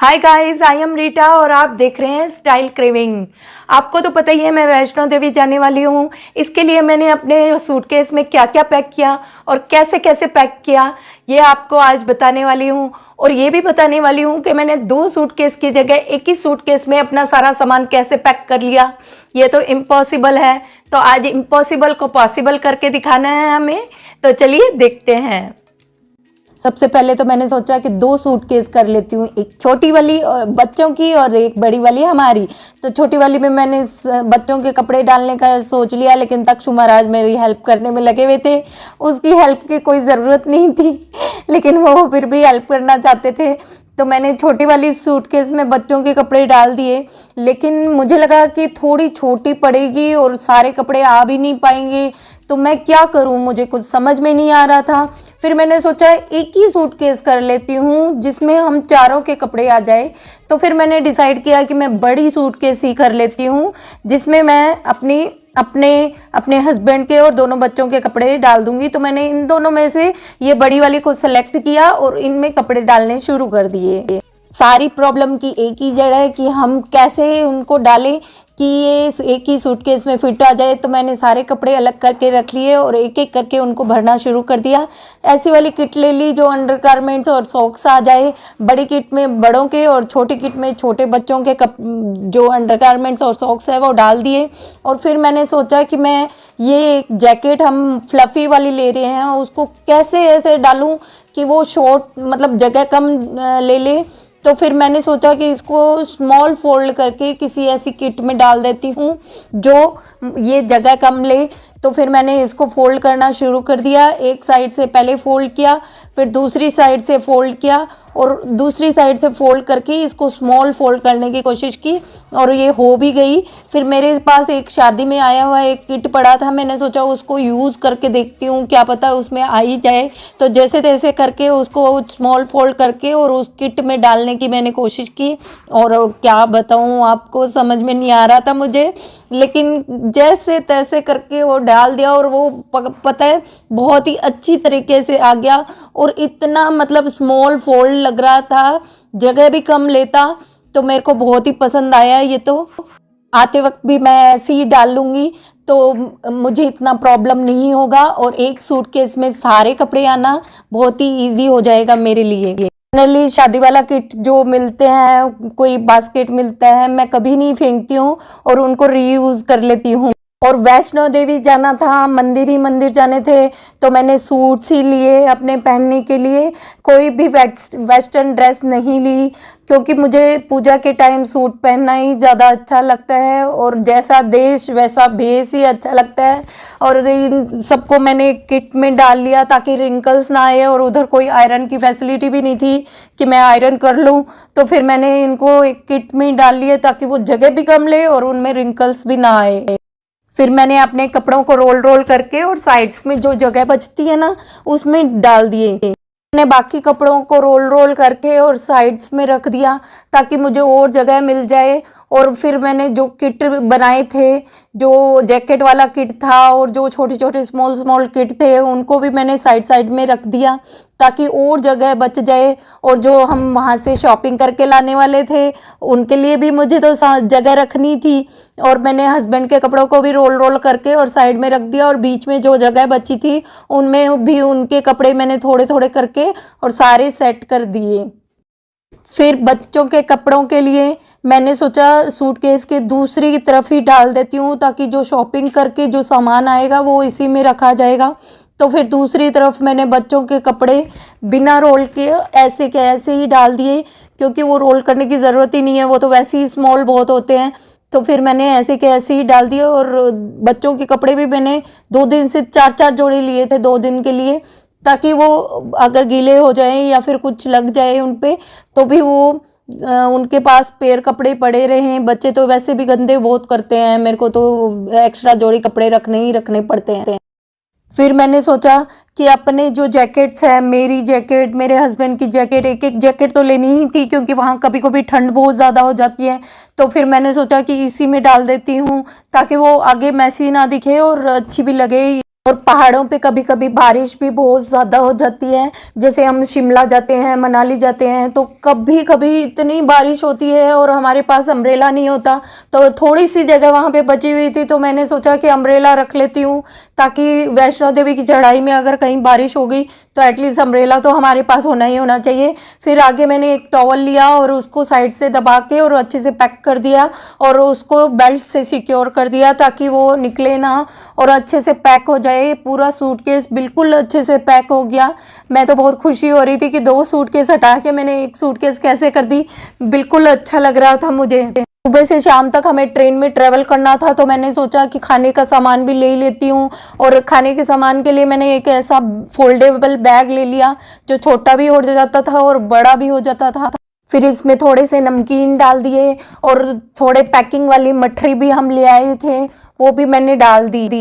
Hi guys, I am Rita और आप देख रहे हैं स्टाइल क्रेविंग। आपको तो पता ही है मैं वैष्णो देवी जाने वाली हूँ। इसके लिए मैंने अपने सूटकेस में क्या क्या पैक किया और कैसे कैसे पैक किया ये आपको आज बताने वाली हूँ। और ये भी बताने वाली हूँ कि मैंने 2 सूटकेस की जगह एक ही सूटकेस में अपना सारा सामान कैसे पैक कर लिया। ये तो इम्पॉसिबल है, तो आज इम्पॉसिबल को पॉसिबल करके दिखाना है हमें। तो चलिए देखते हैं। सबसे पहले तो मैंने सोचा कि 2 सूटकेस कर लेती हूँ, एक छोटी वाली बच्चों की और एक बड़ी वाली हमारी। तो छोटी वाली में मैंने बच्चों के कपड़े डालने का सोच लिया, लेकिन तक्षु महाराज मेरी हेल्प करने में लगे हुए थे। उसकी हेल्प की कोई ज़रूरत नहीं थी, लेकिन वो फिर भी हेल्प करना चाहते थे। तो मैंने छोटी वाली सूटकेस में बच्चों के कपड़े डाल दिए, लेकिन मुझे लगा कि थोड़ी छोटी पड़ेगी और सारे कपड़े आ भी नहीं पाएंगे, तो मैं क्या करूं, मुझे कुछ समझ में नहीं आ रहा था। फिर मैंने सोचा एक ही सूटकेस कर लेती हूं जिसमें हम चारों के कपड़े आ जाए। तो फिर मैंने डिसाइड किया कि मैं बड़ी सूटकेस ही कर लेती हूं जिसमें मैं अपने हस्बैंड के और दोनों बच्चों के कपड़े डाल दूंगी। तो मैंने इन दोनों में से ये बड़ी वाली को सेलेक्ट किया और इनमें कपड़े डालने शुरू कर दिए। सारी प्रॉब्लम की एक ही जड़ है कि हम कैसे उनको डालें कि ये एक ही सूटकेस में फिट आ जाए। तो मैंने सारे कपड़े अलग करके रख लिए और एक एक करके उनको भरना शुरू कर दिया। ऐसी वाली किट ले ली जो अंडरगारमेंट्स और सॉक्स आ जाए, बड़ी किट में बड़ों के और छोटी किट में छोटे बच्चों के जो अंडरगारमेंट्स और सॉक्स है वो डाल दिए। और फिर मैंने सोचा कि मैं ये जैकेट हम फ्लफ़ी वाली ले रहे हैं, उसको कैसे ऐसे डालूं कि वो शॉर्ट मतलब जगह कम ले ले। तो फिर मैंने सोचा कि इसको स्मॉल फोल्ड करके किसी ऐसी किट में डाल देती हूँ जो ये जगह कम ले। तो फिर मैंने इसको फोल्ड करना शुरू कर दिया। एक साइड से पहले फोल्ड किया, फिर दूसरी साइड से फोल्ड किया और दूसरी साइड से फोल्ड करके इसको स्मॉल फोल्ड करने की कोशिश की और ये हो भी गई। फिर मेरे पास एक शादी में आया हुआ एक किट पड़ा था, मैंने सोचा उसको यूज़ करके देखती हूँ, क्या पता उसमें आ ही जाए। तो जैसे तैसे करके उसको स्मॉल फोल्ड करके और उस किट में डालने की मैंने कोशिश की। और क्या बताऊँ आपको, समझ में नहीं आ रहा था मुझे, लेकिन जैसे तैसे करके वो डाल दिया और वो पता है बहुत ही अच्छी तरीके से आ गया। और इतना मतलब स्मॉल फोल्ड लग रहा था, जगह भी कम लेता, तो मेरे को बहुत ही पसंद आया। ये तो आते वक्त भी मैं ऐसे ही डाल लूँगी, तो मुझे इतना प्रॉब्लम नहीं होगा और एक सूटकेस में सारे कपड़े आना बहुत ही इजी हो जाएगा मेरे लिए। जनरली शादी वाला किट जो मिलते हैं, कोई बास्केट मिलता है, मैं कभी नहीं फेंकती हूँ और उनको रीयूज़ कर लेती हूँ। और वैष्णो देवी जाना था, मंदिर ही मंदिर जाने थे, तो मैंने सूट्स ही लिए अपने पहनने के लिए। कोई भी वेस्टर्न ड्रेस नहीं ली, क्योंकि मुझे पूजा के टाइम सूट पहनना ही ज़्यादा अच्छा लगता है और जैसा देश वैसा भेष ही अच्छा लगता है। और इन सबको मैंने किट में डाल लिया ताकि रिंकल्स ना आए, और उधर कोई आयरन की फैसिलिटी भी नहीं थी कि मैं आयरन कर लूँ। तो फिर मैंने इनको एक किट में डाल लिया ताकि वो जगह भी कम ले और उनमें रिंकल्स भी ना आए। फिर मैंने अपने कपड़ों को रोल रोल करके और साइड्स में जो जगह बचती है ना उसमें डाल दिए। मैंने बाकी कपड़ों को रोल रोल करके और साइड्स में रख दिया ताकि मुझे और जगह मिल जाए। और फिर मैंने जो किट बनाए थे, जो जैकेट वाला किट था और जो छोटे छोटे स्मॉल स्मॉल किट थे, उनको भी मैंने साइड साइड में रख दिया ताकि और जगह बच जाए। और जो हम वहाँ से शॉपिंग करके लाने वाले थे उनके लिए भी मुझे तो जगह रखनी थी। और मैंने हस्बैंड के कपड़ों को भी रोल रोल करके और साइड में रख दिया, और बीच में जो जगह बची थी उनमें भी उनके कपड़े मैंने थोड़े थोड़े करके और सारे सेट कर दिए। फिर बच्चों के कपड़ों के लिए मैंने सोचा सूटकेस के दूसरी तरफ ही डाल देती हूँ ताकि जो शॉपिंग करके जो सामान आएगा वो इसी में रखा जाएगा। तो फिर दूसरी तरफ मैंने बच्चों के कपड़े बिना रोल के ऐसे के ऐसे ही डाल दिए, क्योंकि वो रोल करने की ज़रूरत ही नहीं है, वो तो वैसे ही स्मॉल बहुत होते हैं। तो फिर मैंने ऐसे के ऐसे ही डाल दिए। और बच्चों के कपड़े भी मैंने 2 दिन से 4-4 जोड़े लिए थे 2 दिन के लिए, ताकि वो अगर गीले हो जाएं या फिर कुछ लग जाए उन पे तो भी वो उनके पास पेयर कपड़े पड़े रहें। बच्चे तो वैसे भी गंदे बहुत करते हैं, मेरे को तो एक्स्ट्रा जोड़ी कपड़े रखने ही रखने पड़ते हैं। फिर मैंने सोचा कि अपने जो जैकेट्स हैं, मेरी जैकेट, मेरे हस्बैंड की जैकेट, एक एक जैकेट तो लेनी ही थी क्योंकि वहाँ कभी कभी ठंड बहुत ज़्यादा हो जाती है। तो फिर मैंने सोचा कि इसी में डाल देती हूँ ताकि वो आगे मैसी ना दिखे और अच्छी भी लगे। और पहाड़ों पे कभी कभी बारिश भी बहुत ज़्यादा हो जाती है, जैसे हम शिमला जाते हैं, मनाली जाते हैं, तो कभी कभी इतनी बारिश होती है और हमारे पास अम्ब्रेला नहीं होता। तो थोड़ी सी जगह वहाँ पे बची हुई थी, तो मैंने सोचा कि अम्ब्रेला रख लेती हूँ, ताकि वैष्णो देवी की चढ़ाई में अगर कहीं बारिश हो गई तो एटलीस्ट अम्ब्रेला तो हमारे पास होना ही होना चाहिए। फिर आगे मैंने एक टॉवल लिया और उसको साइड से दबा के और अच्छे से पैक कर दिया और उसको बेल्ट से सिक्योर कर दिया ताकि वो निकले ना, और अच्छे से पैक हो जाए। पूरा सूटकेस बिल्कुल अच्छे से पैक हो गया। मैं तो बहुत खुशी हो रही थी कि 2 सूटकेस हटा के मैंने 1 सूटकेस कैसे कर दी, बिल्कुल अच्छा लग रहा था मुझे। सुबह से शाम तक हमें ट्रेन में ट्रेवल करना था, तो मैंने सोचा कि खाने का सामान भी ले ही लेती हूँ, और खाने के सामान के लिए मैंने एक ऐसा फोल्डेबल बैग ले लिया जो छोटा भी हो जाता था और बड़ा भी हो जाता था। फिर इसमें थोड़े से नमकीन डाल दिए और थोड़े पैकिंग वाली मठरी भी हम ले आए थे, वो भी मैंने डाल दी।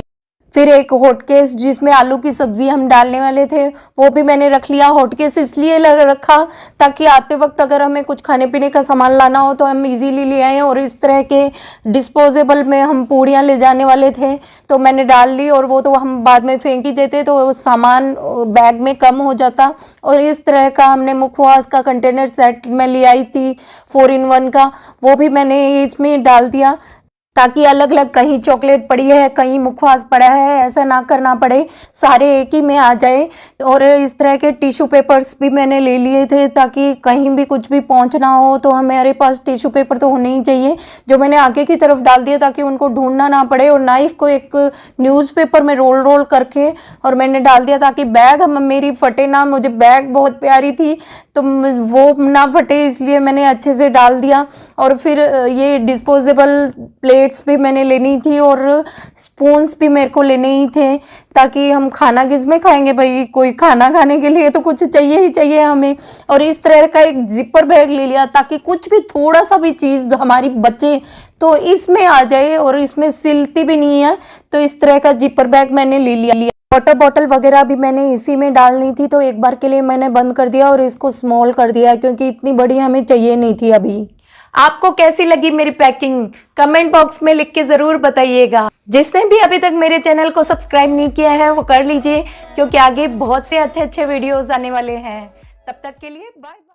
फिर एक हॉटकेस जिसमें आलू की सब्जी हम डालने वाले थे, वो भी मैंने रख लिया। हॉटकेस इसलिए रखा ताकि आते वक्त अगर हमें कुछ खाने पीने का सामान लाना हो तो हम इजीली ले आएँ, और इस तरह के डिस्पोजेबल में हम पूड़ियाँ ले जाने वाले थे तो मैंने डाल ली, और वो तो हम बाद में फेंक ही देते तो सामान बैग में कम हो जाता। और इस तरह का हमने मुखवास का कंटेनर सेट में ले आई थी 4 in 1 का, वो भी मैंने इसमें डाल दिया ताकि अलग अलग कहीं चॉकलेट पड़ी है, कहीं मुखवास पड़ा है, ऐसा ना करना पड़े, सारे एक ही में आ जाए। और इस तरह के टिश्यू पेपर्स भी मैंने ले लिए थे ताकि कहीं भी कुछ भी पहुंचना हो तो हमारे पास टिश्यू पेपर तो होने ही चाहिए, जो मैंने आगे की तरफ डाल दिया ताकि उनको ढूंढना ना पड़े। और नाइफ को एक न्यूज़पेपर में रोल रोल करके और मैंने डाल दिया ताकि बैग हम मेरी फटे ना, मुझे बैग बहुत प्यारी थी तो वो ना फटे, इसलिए मैंने अच्छे से डाल दिया। और फिर ये डिस्पोजेबल प्लेट्स भी मैंने लेनी थी और स्पून्स भी मेरे को लेने ही थे, ताकि हम खाना किस में खाएंगे भाई, कोई खाना खाने के लिए तो कुछ चाहिए ही चाहिए हमें। और इस तरह का एक जिपर बैग ले लिया ताकि कुछ भी थोड़ा सा भी चीज़ हमारी बचे तो इसमें आ जाए, और इसमें सिलती भी नहीं है, तो इस तरह का जिपर बैग मैंने ले लिया। वाटर बॉटल वगैरह भी मैंने इसी में डालनी थी, तो एक बार के लिए मैंने बंद कर दिया और इसको स्मॉल कर दिया क्योंकि इतनी बड़ी हमें चाहिए नहीं थी अभी। आपको कैसी लगी मेरी पैकिंग, कमेंट बॉक्स में लिख के जरूर बताइएगा। जिसने भी अभी तक मेरे चैनल को सब्सक्राइब नहीं किया है वो कर लीजिए, क्योंकि आगे बहुत से अच्छे अच्छे वीडियोस आने वाले हैं। तब तक के लिए बाय बाय।